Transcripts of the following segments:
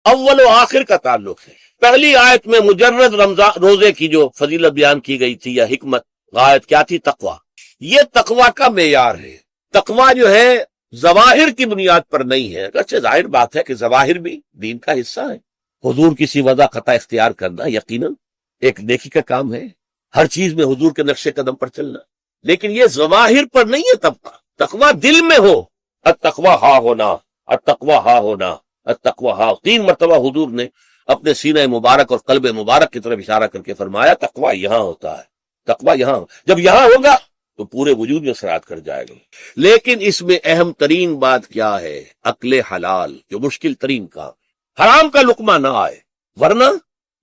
اول و آخر کا تعلق ہے۔ پہلی آیت میں مجرد رمضان روزے کی جو فضیلت بیان کی گئی تھی یا حکمت، غایت کیا تھی؟ تقوی۔ یہ تقوی کا معیار ہے۔ تقوی جو ہے ظواہر کی بنیاد پر نہیں ہے، اگرچہ ظاہر بات ہے کہ ظواہر بھی دین کا حصہ ہے۔ حضور کسی وضع خطا اختیار کرنا یقیناً ایک نیکی کا کام ہے، ہر چیز میں حضور کے نقش قدم پر چلنا، لیکن یہ ظواہر پر نہیں ہے تقوی۔ تقوی دل میں ہو، التقوی ہا ہونا، التقوی ہا ہونا، التقوی ہا۔ 3 مرتبہ حضور نے اپنے سینہ مبارک اور قلب مبارک کی طرف اشارہ کر کے فرمایا تقوی یہاں ہوتا ہے، تقوی یہاں۔ جب یہاں ہوگا تو پورے وجود میں اثرات کر جائے گا۔ لیکن اس میں اہم ترین بات کیا ہے؟ عقل حلال، جو مشکل ترین کام، حرام کا لقمہ نہ آئے، ورنہ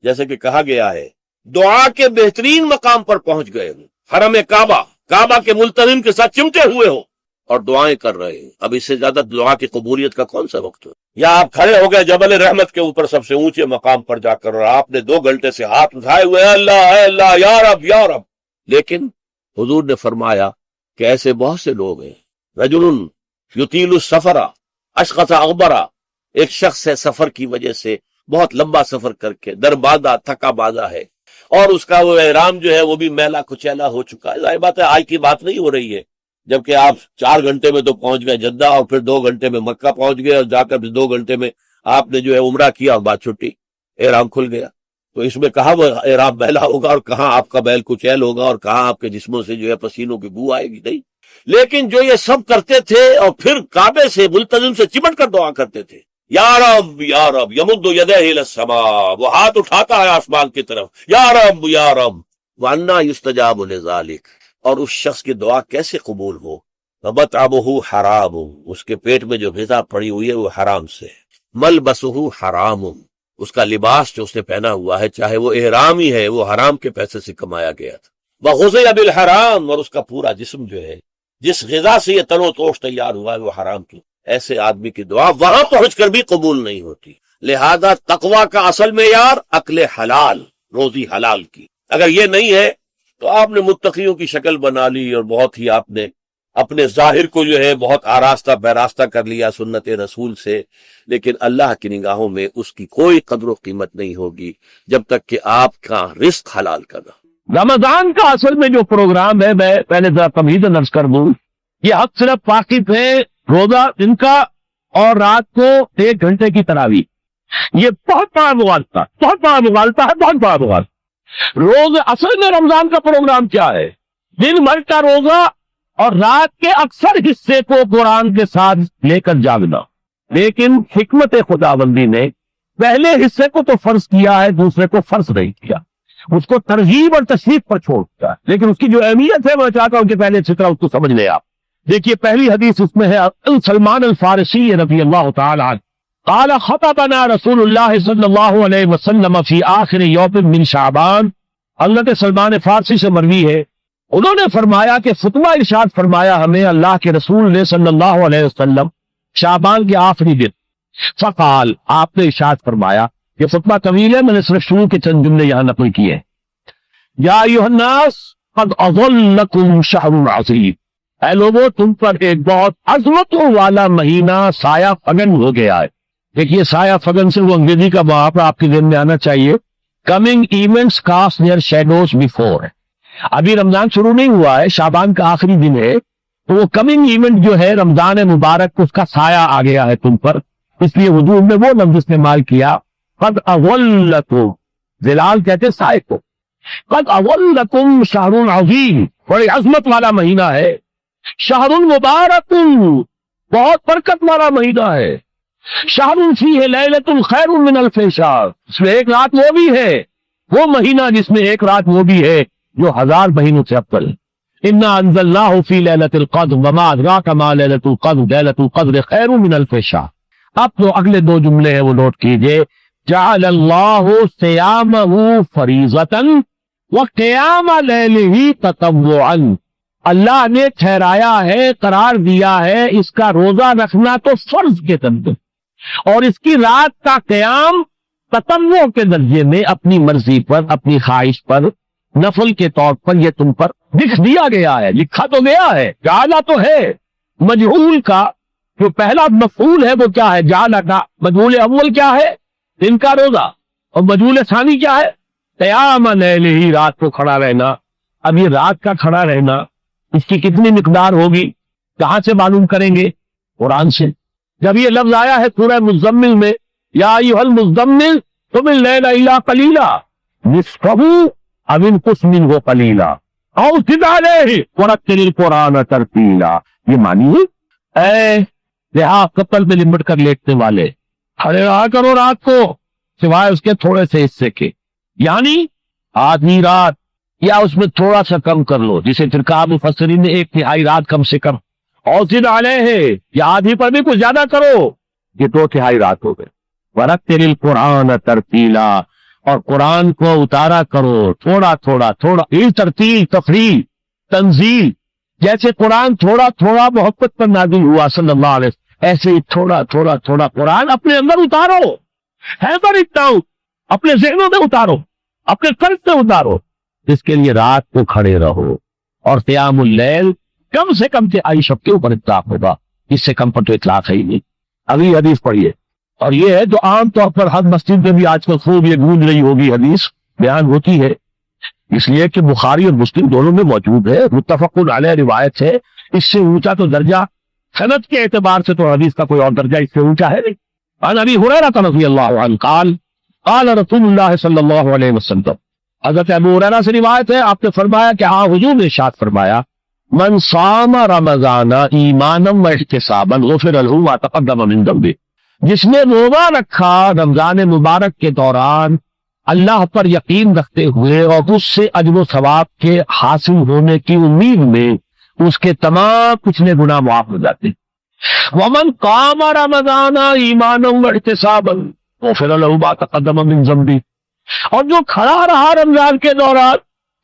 جیسے کہ کہا گیا ہے دعا کے بہترین مقام پر پہنچ گئے ہوں، حرم کعبہ کے ملتزم کے ساتھ چمٹے ہوئے ہو اور دعائیں کر رہے ہیں۔ اب اس سے زیادہ دعا کی قبولیت کا کون سا وقت ہو؟ یا آپ کھڑے ہو گئے جبل رحمت کے اوپر سب سے اونچے مقام پر جا کر، اور آپ نے 2 گھنٹے سے ہاتھ اٹھائے ہوئے اے اللہ یا رب یا رب، لیکن حضور نے فرمایا کہ ایسے بہت سے لوگ ہیں، رجل یطیل السفر اشخص اغبرا، ایک شخص ہے سفر کی وجہ سے بہت لمبا سفر کر کے دربادہ تھکا بازا ہے، اور اس کا وہ احرام جو ہے وہ بھی میلا کچیلا ہو چکا ہے۔ ظاہر بات ہے آج کی بات نہیں ہو رہی ہے، جبکہ آپ 4 گھنٹے میں تو پہنچ گئے جدہ، اور پھر 2 گھنٹے میں مکہ پہنچ گئے، اور جا کر پھر 2 گھنٹے میں آپ نے جو ہے عمرہ کیا اور بات چھٹی، احرام کھل گیا۔ تو اس میں کہاں وہ احرام میلا ہوگا، اور کہاں آپ کا بیل کچیل ہوگا، اور کہاں آپ کے جسموں سے جو ہے پسینوں کی بو آئے گی؟ نہیں۔ لیکن جو یہ سب کرتے تھے اور پھر کعبے سے ملتزم سے چمٹ کر دعا کرتے تھے، یا رب یا رب، یمد یدہ الی السماء، وہ ہاتھ اٹھاتا ہے آسمان کی طرف، یا رب یا رب، وَأَنَّىٰ يُسْتَجَابُ لِذَٰلِكَ، اور اس شخص کی دعا کیسے قبول ہو؟ وَمَطْعَمُهُ حَرَامٌ، اس کے پیٹ میں جو غذا پڑی ہوئی ہے وہ حرام سے، مَلْبَسُهُ حَرَامٌ، اس کا لباس جو اس نے پہنا ہوا ہے چاہے وہ احرام ہی ہے، وہ حرام کے پیسے سے کمایا گیا تھا، وَغُذِيَ بِالْحَرَامِ، اور اس کا پورا جسم جو ہے جس غذا سے یہ تن و توش تیار ہوا ہے وہ حرام کی، ایسے آدمی کی دعا وہاں پہنچ کر بھی قبول نہیں ہوتی۔ لہذا تقوی کا اصل معیار عقل حلال، روزی حلال کی۔ اگر یہ نہیں ہے تو آپ نے متقیوں کی شکل بنا لی، اور بہت ہی آپ نے اپنے ظاہر کو جو ہے بہت آراستہ پیراستہ کر لیا سنت رسول سے، لیکن اللہ کی نگاہوں میں اس کی کوئی قدر و قیمت نہیں ہوگی جب تک کہ آپ کا رزق حلال کرنا۔ رمضان کا اصل میں جو پروگرام ہے، میں پہلے ذرا تمہید نرس کر دوں، یہ حق صرف واقف ہے روزہ دن کا اور رات کو 1 گھنٹے کی تراویح۔ یہ بہت بڑا مغالطہ، بہت بڑا مغالطہ ہے، بہت بڑا مغالطہ۔ روزہ اصل میں رمضان کا پروگرام کیا ہے؟ دن بھر کا روزہ اور رات کے اکثر حصے کو قرآن کے ساتھ لے کر جاگنا۔ لیکن حکمت خداوندی نے پہلے حصے کو تو فرض کیا ہے، دوسرے کو فرض نہیں کیا، اس کو ترغیب اور تشریف پر چھوڑ دیا، لیکن اس کی جو اہمیت ہے میں چاہتا ہوں کہ پہلے اچھی طرح اس کو سمجھ لیں آپ۔ دیکھیے پہلی حدیث اس میں ہے سلمان الفارسی رضی اللہ تعالی عنہ قال خطبنا رسول اللہ صلی اللہ علیہ وسلم فی آخر یوم من شعبان، حضرت سلمان فارسی سے مروی ہے، انہوں نے فرمایا کہ خطبہ ارشاد فرمایا ہمیں اللہ کے رسول نے صلی اللہ علیہ وسلم شعبان کے آخری دن۔ فقال، آپ نے ارشاد فرمایا، یہ خطبہ طویل ہے، میں نے صرف شروع کے چند جملے یہاں نقل کیے۔ یا ایھا الناس قد اظلکم شہر عظیم، اے لوگوں تم پر ایک بہت عظمتوں والا مہینہ سایہ فگن ہو گیا ہے۔ دیکھیے سایہ فگن سے وہ انگریزی کا محاورہ آپ کے ذہن میں آنا چاہیے، coming events cast their shadows before. ابھی رمضان شروع نہیں ہوا ہے، شعبان کا آخری دن ہے، تو وہ کمنگ ایونٹ جو ہے رمضان مبارک اس کا سایہ آ گیا ہے تم پر، اس لیے حضور نے وہ لفظ استعمال کیا قد اظلکم، ظلال کہتے سائے کو، قد اظلکم شہر عظیم، بڑی عظمت والا مہینہ ہے، شہر مبارک، بہت برکت والا مہینہ ہے، شہر فیہ لیلۃ خیر من الف شہر، اس میں ایک رات وہ بھی ہے، وہ مہینہ جس میں ایک رات وہ بھی ہے جو 1000 مہینوں سے افضل۔ انا انزلناہ فی لیلۃ القدر وما ادراک ما لیلۃ القدر لیلۃ القدر خیر من الف شہر۔ اب تو اگلے 2 جملے ہیں وہ نوٹ کیجئے، جعل اللہ صیامہ فریضۃ وقیام لیلہ تطوعا، اللہ نے ٹھہرایا ہے، قرار دیا ہے اس کا روزہ رکھنا تو فرض کے درجے، اور اس کی رات کا قیام تطوع کے درجے میں، اپنی مرضی پر، اپنی خواہش پر، نفل کے طور پر یہ تم پر لکھ دیا گیا ہے، لکھا تو گیا ہے، جعلہ تو ہے۔ مجہول کا جو پہلا مفعول ہے وہ کیا ہے؟ جعلہ کا مجہول اول کیا ہے؟ دن کا روزہ، اور مجموع ثانی کیا ہے؟ قیام لیل ہی، رات کو کھڑا رہنا۔ اب یہ رات کا کھڑا رہنا اس کی کتنی مقدار ہوگی، کہاں سے معلوم کریں گے؟ قرآن سے۔ جب یہ لفظ آیا ہے سورہ مزمل میں، یا ایھا المزمل قم اللیل الا قلیلا نصفہ او انقص منہ قلیلا او زد علیہ ورتل القرآن ترتیلا۔ یہ مانیے اے رہا قتل میں لمٹ کر لیٹنے والے، کھڑے رہا کرو رات کو سوائے اس کے تھوڑے سے حصے کے، یعنی آدھی رات یا اس میں تھوڑا سا کم کر لو، جسے فرقہ مفسرین نے 1/3 رات کم سے کم، اور زد علیہ یا آدھی پر بھی کچھ زیادہ کرو، یہ 2/3 رات ہو گئے۔ ورتل القرآن ترتیلا، اور قرآن کو اتارا کرو تھوڑا تھوڑا تھوڑا، یہ ترتیل، تفریح، تنزیل، جیسے قرآن تھوڑا تھوڑا محبت پر نازل ہوا صلی اللہ علیہ وسلم، ایسے ہی تھوڑا تھوڑا تھوڑا قرآن اپنے اندر اتارو، ہے پر اتنا اپنے ذہنوں میں اتارو، اپنے قلب میں اتارو۔ اس کے لیے رات کو کھڑے رہو، اور قیام اللیل کم سے کم 3 شب کے اوپر اطلاق ہوگا، اس سے کم پر تو اطلاق ہے ہی نہیں۔ اگلی حدیث پڑھیے، اور یہ ہے جو عام طور پر ہر مسجد میں بھی آج کل خوب یہ گونج رہی ہوگی، حدیث بیان ہوتی ہے، اس لیے کہ بخاری اور مسلم دونوں میں موجود ہے، متفق علیہ روایت ہے۔ اس سے اونچا تو درجہ سند کے اعتبار سے تو حدیث کا کوئی اور درجہ اس سے اونچا ہے نہیں۔ عن ابی ہریرہ رضی اللہ عنہ قال قال رسول اللہ صلی اللہ علیہ وسلم، حضرت ابو ہریرہ سے روایت ہے، آپ نے فرمایا کہ حضور نے ارشاد فرمایا، من صام رمضان ایمانا و احتسابا غفر له ما تقدم من ذنبه، جس نے روزہ رکھا رمضان مبارک کے دوران اللہ پر یقین رکھتے ہوئے اور اس سے اجر و ثواب کے حاصل ہونے کی امید میں، اس کے تمام پچھلے گناہ معاف ہو جاتے۔ ومن قام رمضان ایمانا و احتسابا غفر له ما تقدم من ذنبه، اور جو کھڑا رہا رمضان کے دوران،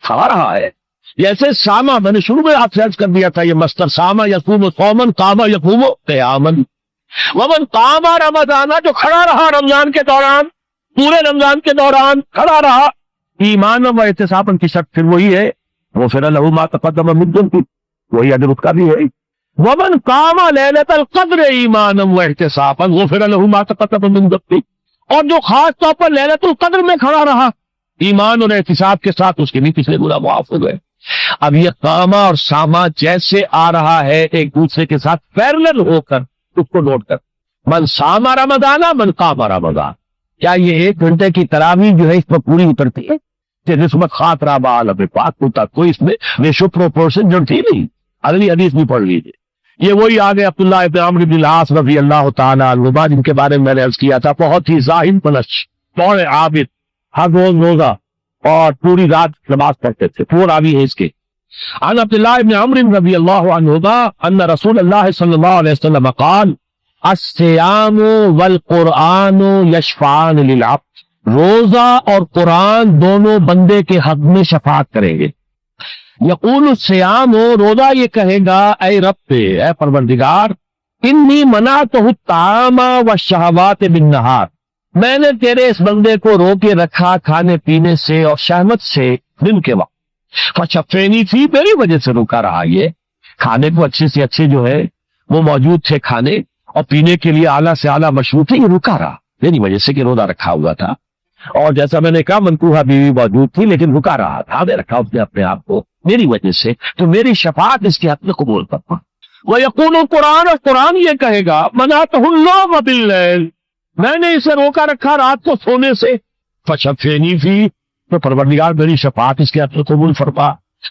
کھڑا رہا ہے، جیسے سامہ، میں نے شروع میں آپ سے عرض کر دیا تھا، یہ مصدر سامہ یقوم صوما قام یقوم قیاما۔ ومن قام رمضان، جو کھڑا رہا رمضان کے دوران، پورے رمضان کے دوران کھڑا رہا، ایمان و احتسابا کی شرط پھر وہی ہے، غفر له ما تقدم من ذنبه، وہی اجر اس کا بھی ہے۔ ومن قام لیلۃ القدر ایمانا و احتسابا غفر له ما تقدم من ذنبه، اور جو خاص طور پر لیلۃ القدر میں کھڑا رہا ایمان اور احتساب کے ساتھ، اس کے بھی پچھلے گناہ معاف ہو گئے۔ اب یہ قامہ اور سامہ جیسے آ رہا ہے ایک دوسرے کے ساتھ پیرلل ہو کر، اس کو نوٹ کر، من صام رمضان من قام رمضان، کیا یہ 1 گھنٹے کی تراویح جو ہے اس پر پوری اترتی ہے؟ کہ نسبت خاطرہ بعالم پاک ہوتا، کوئی اس میں ریشو پروپورشن جو تھی نہیں۔ اگلی حدیث بھی پڑھ لیجیے، یہ وہی آگے عبداللہ ابن عمرو بن العاص رضی اللہ تعالیٰ عنہما، جن کے بارے میں میں نے عرض کیا تھا، بہت ہی زاہد منش، بڑے عابد، ہر روز روزہ اور پوری رات نماز پڑھتے تھے، پورا بھی ہے اس کے۔ عن عبداللہ ابن عمرو رضی اللہ عنہما ان رسول اللہ صلی اللہ علیہ وسلم قال الصیام والقرآن یشفعان للعبد، روزہ اور قرآن دونوں بندے کے حق میں شفاعت کریں گے۔ یقول الصیام، روزہ یہ کہے گا، اے رب، اے پروردگار، انی منعتہ الطعام والشہوات بالنہار، میں نے تیرے اس بندے کو روکے رکھا کھانے پینے سے اور شہوت سے دن کے وقت، فشفینی تھی، میری وجہ سے روکا رہا۔ یہ کھانے کو اچھے سے اچھے جو ہے وہ موجود تھے کھانے، اور پینے کے لیے اعلیٰ سے اعلیٰ مشروب تھے، یہ روکا رہا میری وجہ سے، کہ روزہ رکھا ہوا تھا، اور جیسا میں نے کہا منکوحہ بیوی موجود تھی لیکن رکا رہا تھا، دے رکھا اس نے اپنے آپ کو میری وجہ سے، تو میری شفاعت اس کے حق میں قبول کرتا۔ وَيَقُولُ القرآن، اور قرآن یہ کہے گا، مَنَعْتُهُ النَّوْمَ بِاللَّيْلِ، میں نے اسے روکا رکھا رات کو سونے سے، فَشَفِّعْنِي فِيهِ، تو پروردگار میری شفاعت اس کے حق میں قبول فرما،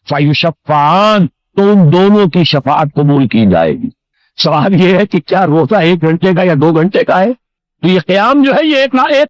فَيُشَفَّعَانِ، تو ان دونوں کی شفاعت قبول کی جائے گی۔ سوال یہ ہے کہ کیا روزہ 1 گھنٹے کا یا 2 گھنٹے کا ہے؟ تو یہ قیام جو ہے یہ ایک